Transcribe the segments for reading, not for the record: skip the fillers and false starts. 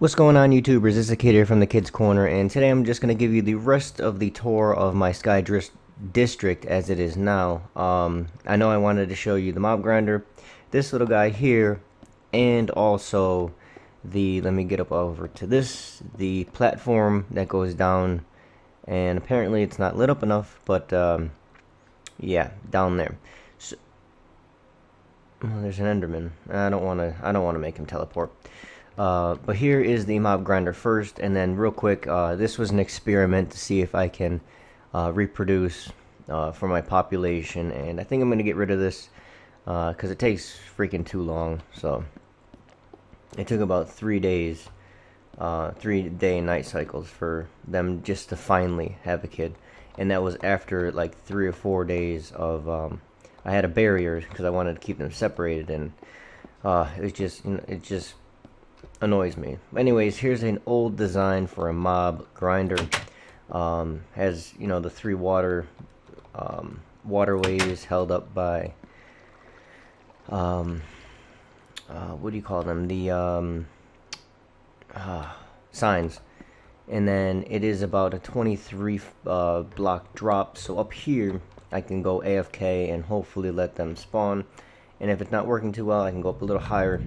What's going on, YouTubers? This is Kid here from the Kids Corner, and today I'm just going to give you the rest of the tour of my District as it is now. I know I wanted to show you the mob grinder, this little guy here, and also let me get up over to this, the platform that goes down, and apparently it's not lit up enough, but yeah, down there. So, well, there's an Enderman. I don't want to make him teleport. But here is the mob grinder first, and then real quick, this was an experiment to see if I can reproduce for my population, and I think I'm going to get rid of this because it takes freaking too long. So it took about 3 days, 3-day night cycles for them just to finally have a kid, and that was after like 3 or 4 days of I had a barrier because I wanted to keep them separated, and it just annoys me. Anyways, here's an old design for a mob grinder. Has the three waterways held up by what do you call them? The signs. And then it is about a 23 block drop. So up here, I can go AFK and hopefully let them spawn. And if it's not working too well, I can go up a little higher.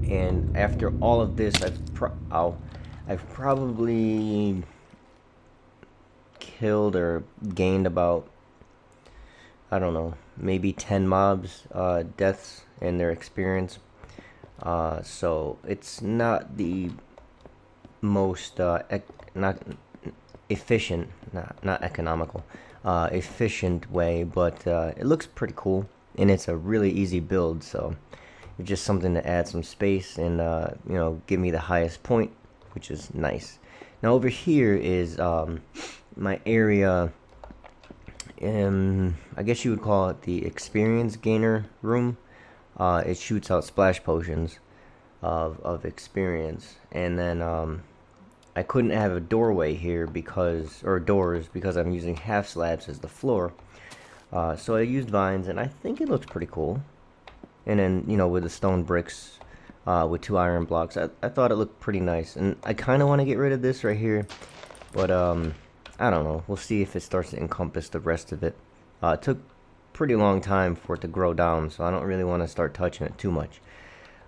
And after all of this, I've probably killed or gained about, I don't know, maybe 10 mobs deaths in their experience. So it's not the most not efficient, not economical, efficient way, but it looks pretty cool, and it's a really easy build. So it's just something to add some space and give me the highest point, which is nice. Now over here is my area. I guess you would call it the experience gainer room. It shoots out splash potions of experience, and then I couldn't have a doorway here or doors because I'm using half slabs as the floor. So I used vines, and I think it looks pretty cool. And then with the stone bricks with 2 iron blocks, I thought it looked pretty nice. And I kind of want to get rid of this right here, but I don't know. We'll see if it starts to encompass the rest of it. It took pretty long time for it to grow down, so I don't really want to start touching it too much.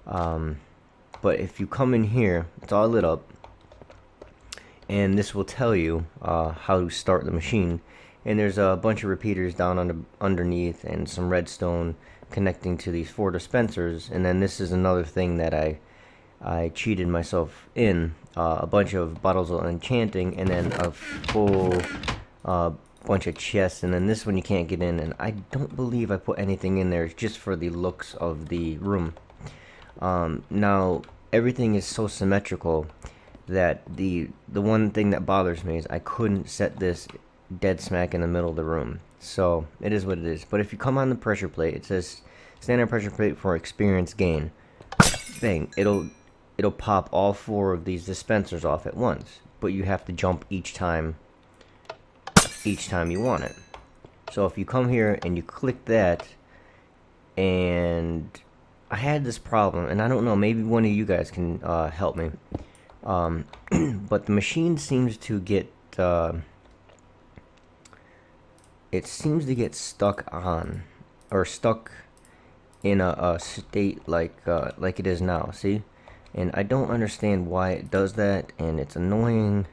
But if you come in here, it's all lit up, and this will tell you how to start the machine. And there's a bunch of repeaters down underneath, and some redstone connecting to these 4 dispensers. And then this is another thing that I cheated myself in, a bunch of bottles of enchanting, and then a full bunch of chests. And then this one you can't get in, and I don't believe I put anything in there. It's just for the looks of the room. Now everything is so symmetrical that the one thing that bothers me is I couldn't set this dead smack in the middle of the room. So it is what it is. But if you come on the pressure plate, it says standard pressure plate for experience gain. Bang! It'll pop all 4 of these dispensers off at once, but you have to jump each time you want it. So if you come here and you click that, and I had this problem, and I don't know, maybe one of you guys can help me. But the machine seems to get stuck on, or stuck in a state like it is now. See, and I don't understand why it does that, and it's annoying.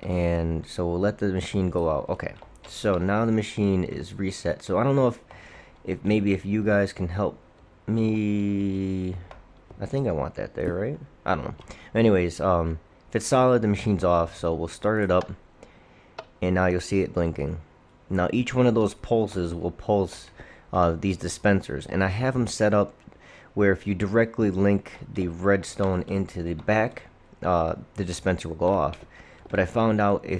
And so we'll let the machine go out. Okay, so now the machine is reset. So I don't know if maybe if you guys can help me. I think I want that there, right? I don't know. Anyways, if it's solid, the machine's off. So we'll start it up, and now you'll see it blinking. Now each one of those pulses will pulse these dispensers, and I have them set up where if you directly link the redstone into the back, the dispenser will go off. But I found out I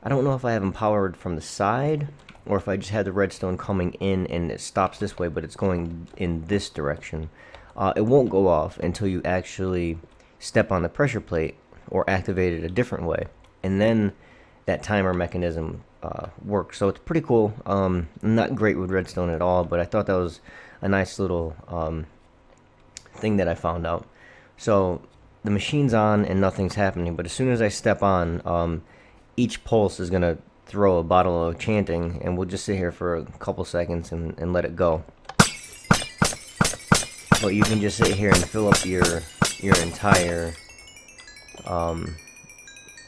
don't know if I have them powered from the side, or if I just had the redstone coming in and it stops this way, but it's going in this direction. It won't go off until you actually step on the pressure plate or activate it a different way, and then that timer mechanism works. So it's pretty cool. Not great with redstone at all, but I thought that was a nice little thing that I found out. So the machine's on and nothing's happening, but as soon as I step on, each pulse is gonna throw a bottle of chanting, and we'll just sit here for a couple seconds and let it go. But you can just sit here and fill up your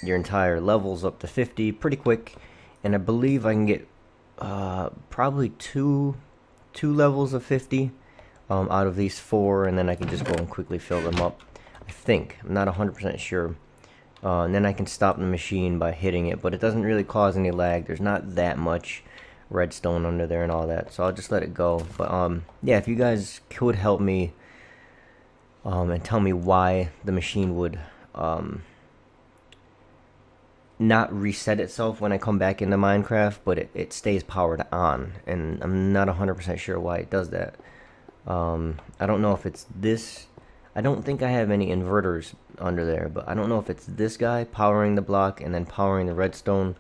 entire levels up to 50 pretty quick, and I believe I can get probably two levels of 50 out of these 4, and then I can just go and quickly fill them up. I think, I'm not 100% sure. And then I can stop the machine by hitting it, but it doesn't really cause any lag. There's not that much redstone under there and all that, so I'll just let it go. But yeah, if you guys could help me and tell me why the machine would not reset itself when I come back into Minecraft, but it stays powered on, and I'm not 100% sure why it does that. I don't know if it's this. I don't think I have any inverters under there, but I don't know if it's this guy powering the block and then powering the redstone.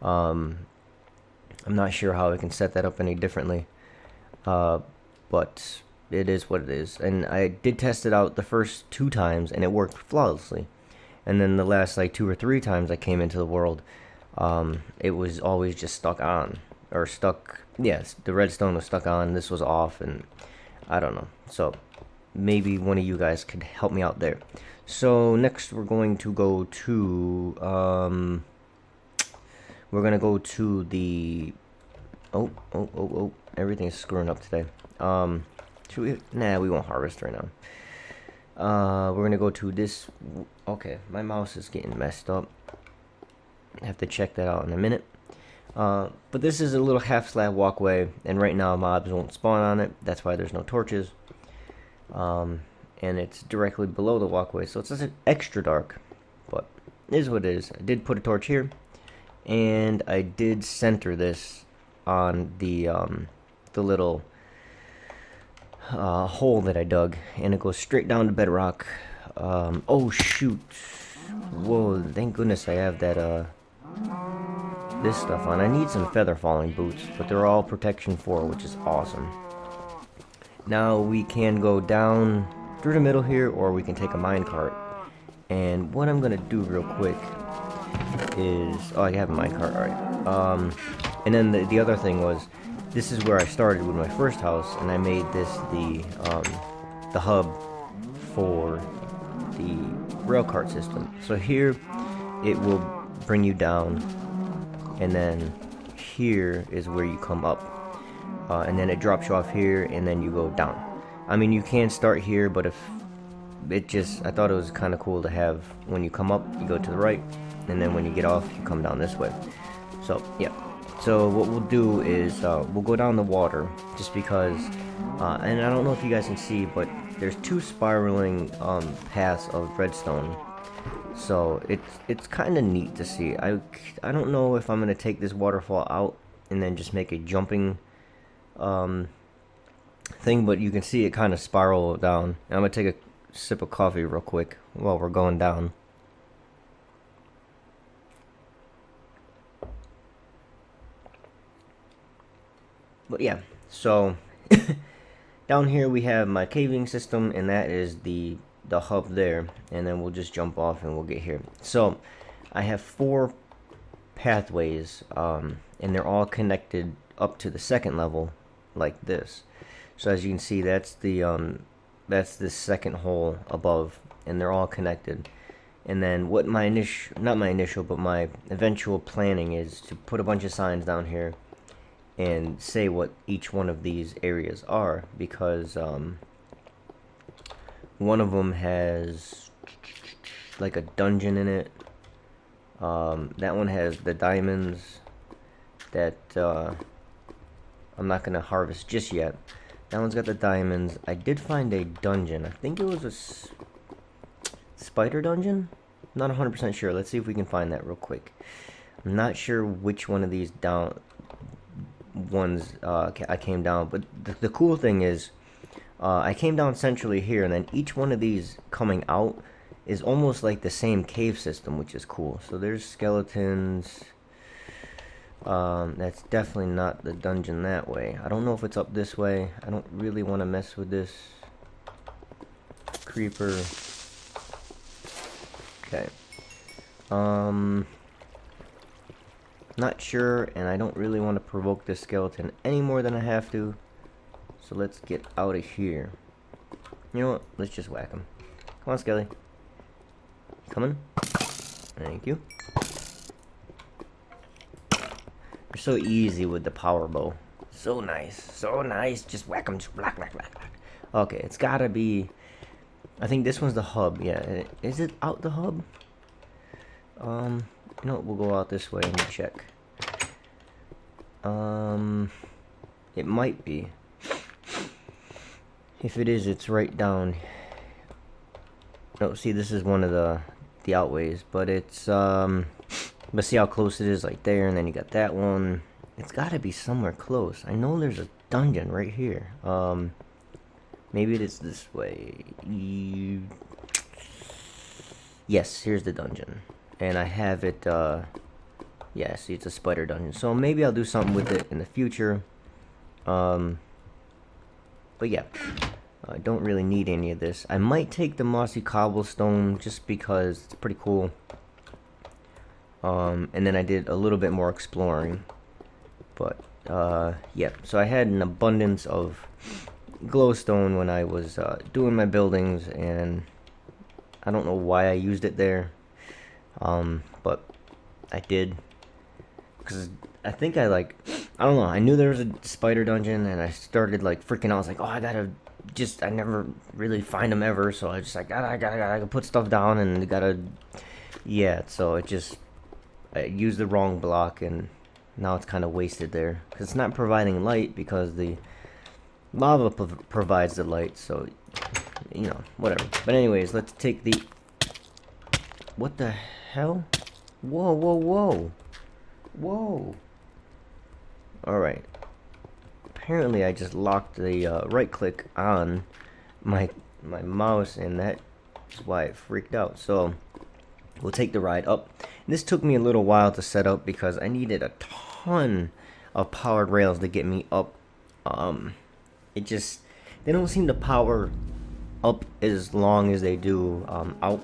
I'm not sure how I can set that up any differently, but it is what it is. And I did test it out the first 2 times, and it worked flawlessly. And then the last like 2 or 3 times I came into the world, it was always just stuck on, or stuck. Yes, the redstone was stuck on. This was off, and I don't know. So maybe one of you guys could help me out there. So next we're going to go to the everything's screwing up today. Should we? Nah, we won't harvest right now. We're gonna go to this. Okay, my mouse is getting messed up. I have to check that out in a minute. But this is a little half slab walkway, and right now mobs won't spawn on it. That's why there's no torches. And it's directly below the walkway, so it's just extra dark, but it is what it is. I did put a torch here, and I did center this on the little hole that I dug, and it goes straight down to bedrock. Oh shoot! Whoa! Thank goodness I have that this stuff on. I need some feather falling boots, but they're all protection 4, which is awesome. Now we can go down through the middle here, or we can take a minecart. And what I'm gonna do real quick is, oh, I have a minecart, alright. And then the other thing was, this is where I started with my first house, and I made this the hub for the rail cart system. So here it will bring you down, and then here is where you come up. And then it drops you off here, and then you go down. I mean, you can start here, but if it just, I thought it was kind of cool to have, when you come up, you go to the right, and then when you get off, you come down this way. So, yeah. So what we'll do is, we'll go down the water, just because, and I don't know if you guys can see, but there's 2 spiraling paths of redstone. So it's kind of neat to see. I don't know if I'm going to take this waterfall out and then just make a jumping thing, but you can see it kind of spiral down. And I'm gonna take a sip of coffee real quick while we're going down. But yeah, so down here we have my caving system, and that is the hub there, and then we'll just jump off and we'll get here. So I have 4 pathways, and they're all connected up to the 2nd level like this. So as you can see, that's the second hole above, and they're all connected. And then what my my eventual planning is to put a bunch of signs down here and say what each one of these areas are, because one of them has like a dungeon in it. That one has the diamonds that I'm not gonna harvest just yet. That one's got the diamonds. I did find a dungeon. I think it was a spider dungeon? Not 100% sure. Let's see if we can find that real quick. I'm not sure which one of these ones I came down, but the cool thing is, I came down centrally here, and then each one of these coming out is almost like the same cave system, which is cool. So there's skeletons. That's definitely not the dungeon that way. I don't know if it's up this way. I don't really want to mess with this creeper. Okay. Not sure, and I don't really want to provoke this skeleton any more than I have to. So let's get out of here. You know what? Let's just whack him. Come on, Skelly. Coming. Thank you. You're so easy with the power bow. So nice. So nice. Just whack him. Just whack, whack, whack, whack. Okay, it's gotta be... I think this one's the hub. Yeah. Is it out the hub? You know what? We'll go out this way and check. It might be. If it is, it's right down. No, see, this is one of the outways, but it's but see how close it is, like there, and then you got that one. It's got to be somewhere close. I know there's a dungeon right here. Maybe it is this way. Yes, here's the dungeon, and I have it. Yeah, see, it's a spider dungeon. So maybe I'll do something with it in the future. But yeah. I don't really need any of this. I might take the mossy cobblestone just because it's pretty cool. And then I did a little bit more exploring. But, yeah. So I had an abundance of glowstone when I was doing my buildings. And I don't know why I used it there. But I did. Because I think I don't know. I knew there was a spider dungeon. And I started freaking out. I was like, oh, I never really find them ever, so I just I gotta put stuff down and yeah, so I used the wrong block and now it's kind of wasted there because it's not providing light because the lava provides the light, so you know, whatever. But anyways, let's take the... What the hell? Whoa, whoa, whoa. Whoa. Alright. Apparently I just locked the right click on my mouse, and that's why it freaked out. So we'll take the ride up. And this took me a little while to set up because I needed a ton of powered rails to get me up. They don't seem to power up as long as they do out.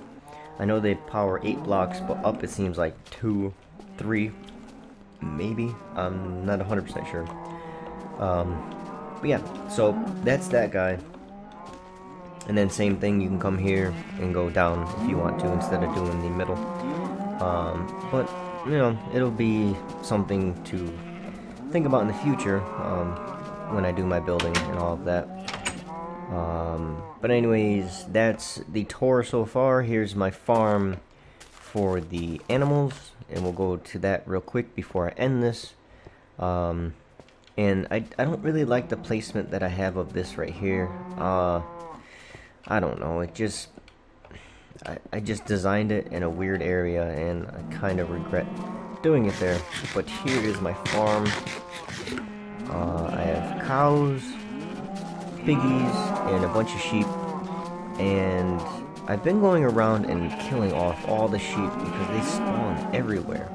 I know they power 8 blocks, but up it seems like 2, 3, maybe. I'm not 100% sure. But yeah, so that's that guy. And then same thing, you can come here and go down if you want to instead of doing the middle. But you know, it'll be something to think about in the future when I do my building and all of that. But anyways, that's the tour so far. Here's my farm for the animals, and we'll go to that real quick before I end this. And I don't really like the placement that I have of this right here. I don't know, it just... I just designed it in a weird area, and I kind of regret doing it there. But here is my farm. I have cows, piggies, and a bunch of sheep. And I've been going around and killing off all the sheep because they spawn everywhere.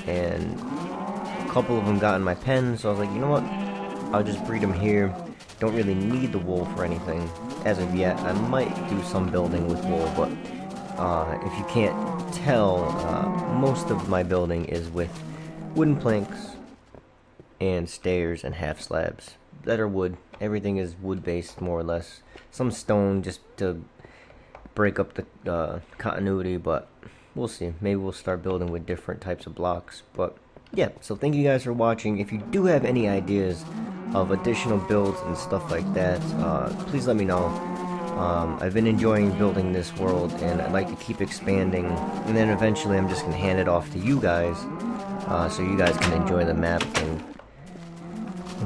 And a couple of them got in my pen, so I was like, you know what, I'll just breed them here. Don't really need the wool for anything as of yet. I might do some building with wool, but if you can't tell, most of my building is with wooden planks and stairs and half slabs that are wood. Everything is wood based, more or less. Some stone just to break up the continuity, but we'll see. Maybe we'll start building with different types of blocks. But yeah, so thank you guys for watching. If you do have any ideas of additional builds and stuff like that, please let me know. I've been enjoying building this world, and I'd like to keep expanding, and then eventually I'm just going to hand it off to you guys, so you guys can enjoy the map and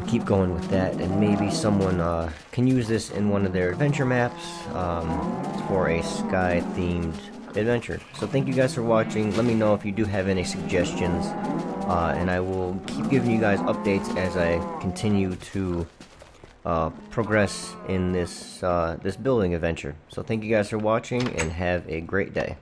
keep going with that. And maybe someone can use this in one of their adventure maps for a sky themed adventure. So thank you guys for watching. Let me know if you do have any suggestions, and I will keep giving you guys updates as I continue to progress in this this building adventure. So thank you guys for watching, and have a great day.